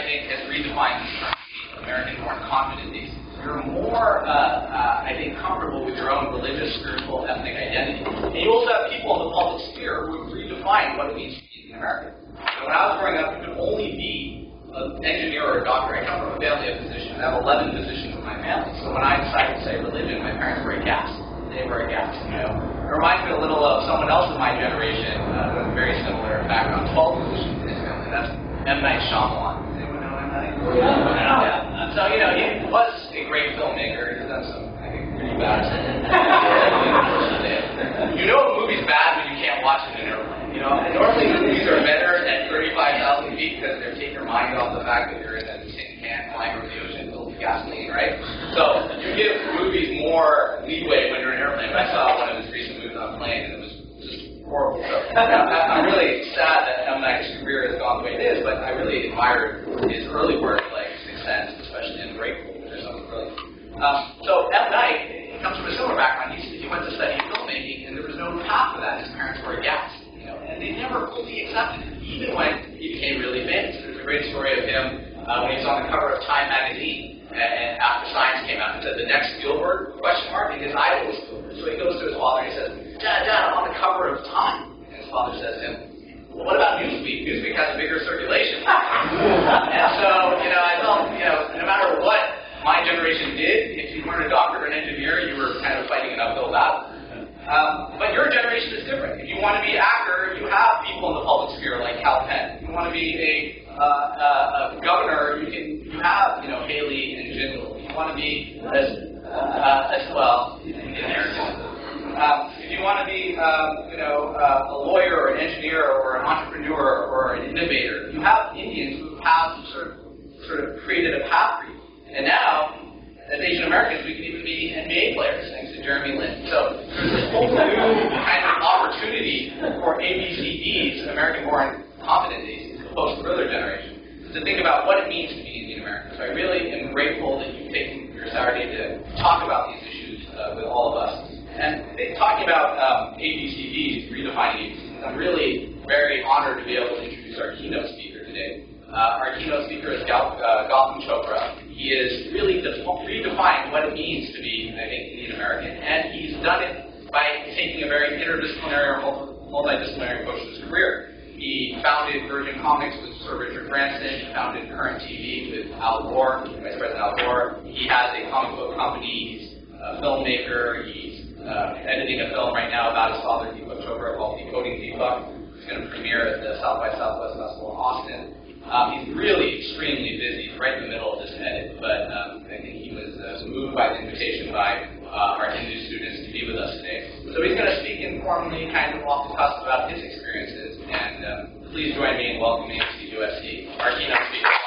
think, has redefined the American-born competencies. You're more, I think, comfortable with your own religious, spiritual, ethnic identity. And you also have people in the public sphere who have redefined what it means to be an American. So when I was growing up, you could only be an engineer or a doctor. I come from a family of physicians. I have 11 physicians in my family. So when I decided to say religion, my parents were aghast. They were aghast, you know. It reminds me a little of someone else in my generation who has a very similar background, 12 physicians in his family. That's M. Night Shyamalan. Does anyone know M. Night? Yeah. So, you know, he was a great filmmaker. He's done some, I think, pretty bad stuff. You know a movie's bad when you can't watch it in an airplane. You know, normally movies are better at 35,000 feet because they take your mind off the fact that you're in a tin can flying over the ocean filled with gasoline, right? So you give movies more leeway when you're in an airplane. I saw one of his recent movies on a plane, and it was just horrible. So I'm really sad that M. Night's career has gone the way it is, but I really admired his early work, like Sixth Sense, especially in Grateful. There's something brilliant. So M. Night comes from a similar background. He went to study filmmaking, and there was no path for that. His parents were aghast, you know, and they never fully accepted it, even when he became really famous. There's a great story of him when he was on the cover of Time magazine, and after Science came out, it said the next Spielberg, ? And his idol was Spielberg. So he goes to his father and he says, Dad, I'm on the cover of Time. And his father says to him, well, what about Newsweek? Newsweek has a bigger circulation. And so, you know, I felt, you know, no matter what my generation did, if you weren't a doctor or an engineer, you were kind of fighting an uphill battle. But your generation is different. If you want to be an actor, you have people in the public sphere like Cal Penn. If you want to be a governor, you have, you know, Haley and Jindal. If you want to be as well, you can get American. If you want to be, you know, a lawyer or an engineer or an entrepreneur or an innovator, you have Indians who have sort of created a path for you. And now, as Asian Americans, we can even be NBA players, thanks to Jeremy Lin. So there's this whole new kind of opportunity for ABCDs, American-born competencies, as opposed to earlier generations, to think about what it means to be Indian American. So I really am grateful that you've taken your Saturday to talk about these issues with all of us. And talking about ABCDs, redefining ABCDs, I'm really very honored to be able to introduce our keynote speaker today. Our keynote speaker is Gautam Chopra. He is really redefining what it means to be, I think, Indian American, and he's done it by taking a very interdisciplinary or multidisciplinary approach to his career. He founded Virgin Comics with Sir Richard Branson. He founded Current TV with Al Gore, Vice President Al Gore. He has a comic book company. He's a filmmaker. He's editing a film right now about his father, Deepak Chopra, called Decoding Deepak. It's going to premiere at the South by Southwest Festival in Austin. He's really extremely busy. He's right in the middle of this edit, but I think he was moved by the invitation by our Hindu students to be with us today. So he's going to speak informally, kind of off the cusp about his experiences, and please join me in welcoming to USC, our keynote speaker.